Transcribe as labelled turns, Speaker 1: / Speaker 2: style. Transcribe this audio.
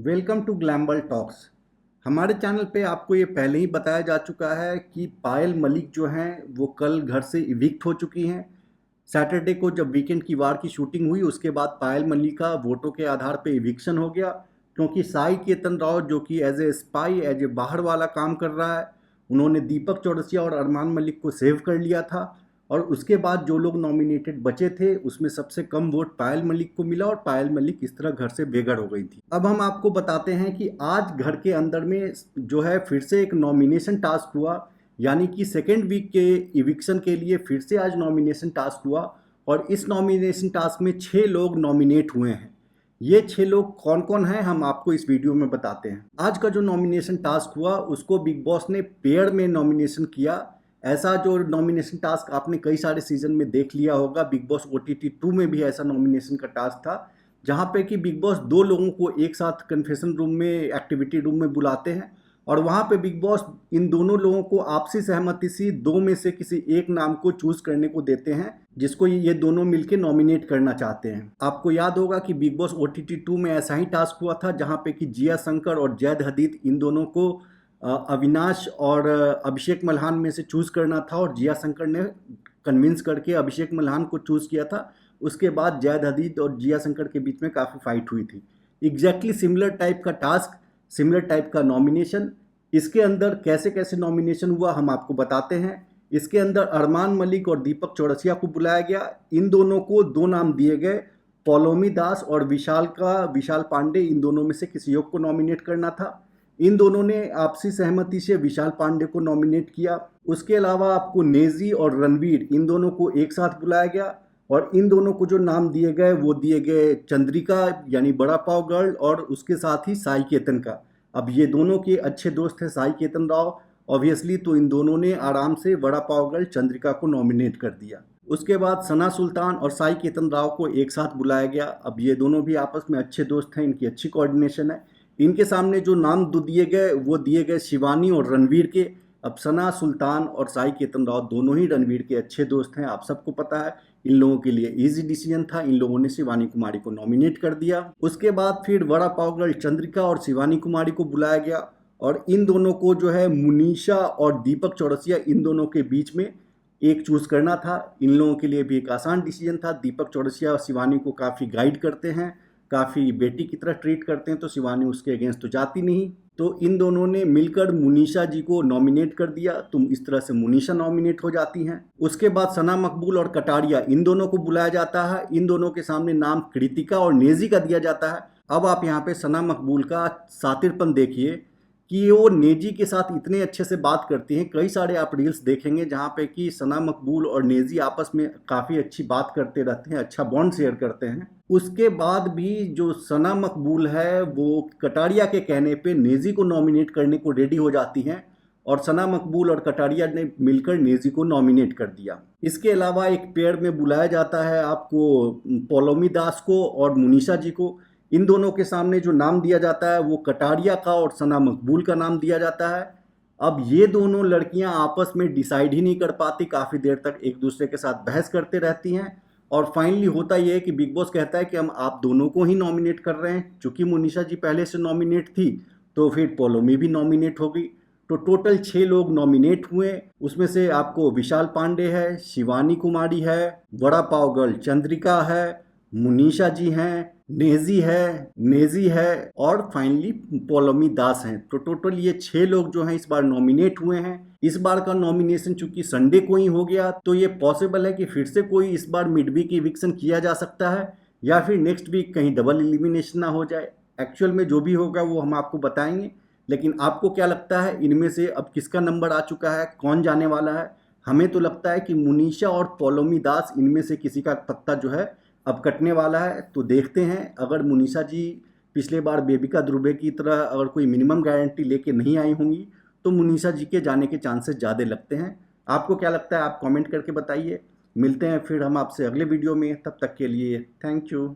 Speaker 1: Welcome to Glamble Talks. हमारे channel पे आपको ये पहले ही बताया जा चुका है कि पायल मलिक जो हैं वो कल घर से इविक्ट हो चुकी हैं। सैटरडे को जब वीकेंड की वार की शूटिंग हुई उसके बाद पायल मलिक का वोटों के आधार पे इविक्शन हो गया, क्योंकि साई केतन राव जो कि as a spy as a बाहर वाला काम कर रहा है, उन्होंने दीपक चौरसिया और अरमान मलिक को सेव कर लिया था। और उसके बाद जो लोग नॉमिनेटेड बचे थे उसमें सबसे कम वोट पायल मलिक को मिला और पायल मलिक इस तरह घर से बेघर हो गई थी। अब हम आपको बताते हैं कि आज घर के अंदर में जो है फिर से एक नॉमिनेशन टास्क हुआ, यानी कि सेकेंड वीक के इविक्शन के लिए फिर से आज नॉमिनेशन टास्क हुआ। और इस नॉमिनेशन टास्क में 6 लोग नॉमिनेट हुए हैं। ये 6 लोग कौन कौन हैं हम आपको इस वीडियो में बताते हैं। आज का जो नॉमिनेशन टास्क हुआ उसको बिग बॉस ने पेयर में नॉमिनेशन किया। ऐसा जो नॉमिनेशन टास्क आपने कई सारे सीजन में देख लिया होगा, बिग बॉस OTT 2 में भी ऐसा नॉमिनेशन का टास्क था, जहाँ पे कि बिग बॉस 2 लोगों को एक साथ कन्फेशन रूम में, एक्टिविटी रूम में बुलाते हैं और वहाँ पे बिग बॉस इन दोनों लोगों को आपसी सहमति से 2 में से किसी एक नाम को चूज करने को देते हैं, जिसको ये दोनों मिलके नॉमिनेट करना चाहते हैं। आपको याद होगा कि बिग बॉस OTT 2 में ऐसा ही टास्क हुआ था, जहाँ पे कि जिया शंकर और जैद हदीद इन दोनों को अविनाश और अभिषेक मल्हान में से चूज़ करना था और जिया शंकर ने कन्विंस करके अभिषेक मल्हान को चूज़ किया था। उसके बाद जैद हदीद और जिया शंकर के बीच में काफ़ी फाइट हुई थी। एग्जैक्टली सिमिलर टाइप का टास्क, सिमिलर टाइप का नॉमिनेशन। इसके अंदर कैसे कैसे नॉमिनेशन हुआ हम आपको बताते हैं। इसके अंदर अरमान मलिक और दीपक चौरसिया को बुलाया गया। इन दोनों को 2 नाम दिए गए, पौलोमी दास और विशाल पांडे। इन दोनों में से किसी एक को नॉमिनेट करना था। इन दोनों ने आपसी सहमति से विशाल पांडे को नॉमिनेट किया। उसके अलावा आपको नेजी और रणवीर, इन दोनों को एक साथ बुलाया गया और इन दोनों को जो नाम दिए गए वो दिए गए चंद्रिका यानी बड़ा पाव गर्ल और उसके साथ ही साई केतन का। अब ये दोनों के अच्छे दोस्त हैं साई केतन राव ऑब्वियसली, तो इन दोनों ने आराम से बड़ा पाव गर्ल चंद्रिका को नॉमिनेट कर दिया। उसके बाद सना सुल्तान और साई केतन राव को एक साथ बुलाया गया। अब ये दोनों भी आपस में अच्छे दोस्त हैं, इनकी अच्छी कोऑर्डिनेशन है। इनके सामने जो नाम दिए गए वो दिए गए शिवानी और रणवीर के। अब सना सुल्तान और साई केतन राव दोनों ही रणवीर के अच्छे दोस्त हैं, आप सबको पता है। इन लोगों के लिए इजी डिसीजन था, इन लोगों ने शिवानी कुमारी को नॉमिनेट कर दिया। उसके बाद फिर वड़ा पाव गर्ल चंद्रिका और शिवानी कुमारी को बुलाया गया और इन दोनों को जो है मुनीषा और दीपक चौरसिया, इन दोनों के बीच में एक चूज करना था। इन लोगों के लिए भी एक आसान डिसीजन था। दीपक चौरसिया और शिवानी को काफ़ी गाइड करते हैं, काफ़ी बेटी की तरह ट्रीट करते हैं, तो शिवानी उसके अगेंस्ट तो जाती नहीं। तो इन दोनों ने मिलकर मुनीषा जी को नॉमिनेट कर दिया, तुम इस तरह से मुनीषा नॉमिनेट हो जाती हैं। उसके बाद सना मकबूल और कटारिया, इन दोनों को बुलाया जाता है। इन दोनों के सामने नाम कृतिका और नेजी का दिया जाता है। अब आप यहाँ पे सना मकबूल का सातिरपन देखिए कि वो नेजी के साथ इतने अच्छे से बात करती हैं। कई सारे आप रील्स देखेंगे जहाँ पे कि सना मकबूल और नेजी आपस में काफ़ी अच्छी बात करते रहते हैं, अच्छा बॉन्ड शेयर करते हैं। उसके बाद भी जो सना मकबूल है वो कटारिया के कहने पे नेजी को नॉमिनेट करने को रेडी हो जाती हैं और सना मकबूल और कटारिया ने मिलकर नेजी को नॉमिनेट कर दिया। इसके अलावा एक पेयर में बुलाया जाता है आपको पौलोमी दास को और मुनीषा जी को। इन दोनों के सामने जो नाम दिया जाता है वो कटारिया का और सना मकबूल का नाम दिया जाता है। अब ये दोनों लड़कियां आपस में डिसाइड ही नहीं कर पाती, काफ़ी देर तक एक दूसरे के साथ बहस करते रहती हैं और फाइनली होता यह है कि बिग बॉस कहता है कि हम आप दोनों को ही नॉमिनेट कर रहे हैं। चूंकि मुनीषा जी पहले से नॉमिनेट थी तो फिर पौलोमी भी नॉमिनेट हो गई। तो टोटल 6 लोग नॉमिनेट हुए। उसमें से आपको विशाल पांडे है, शिवानी कुमारी है, वड़ा पाव गर्ल चंद्रिका है, मुनीषा जी हैं, नेजी है और फाइनली पौलोमी दास हैं। तो टोटल ये 6 लोग जो हैं इस बार नॉमिनेट हुए हैं। इस बार का नॉमिनेशन चूंकि संडे को ही हो गया तो ये पॉसिबल है कि फिर से कोई इस बार मिड वीक इविक्शन किया जा सकता है या फिर नेक्स्ट वीक कहीं डबल एलिमिनेशन ना हो जाए। एक्चुअल में जो भी होगा वो हम आपको बताएंगे। लेकिन आपको क्या लगता है इनमें से अब किसका नंबर आ चुका है, कौन जाने वाला है? हमें तो लगता है कि मुनीषा और पौलोमी दास, इनमें से किसी का पत्ता जो है अब कटने वाला है। तो देखते हैं, अगर मुनीषा जी पिछले बार बेबिका दुबे की तरह अगर कोई मिनिमम गारंटी लेके नहीं आई होंगी तो मुनीषा जी के जाने के चांसेस ज़्यादा लगते हैं। आपको क्या लगता है आप कमेंट करके बताइए। मिलते हैं फिर हम आपसे अगले वीडियो में, तब तक के लिए थैंक यू।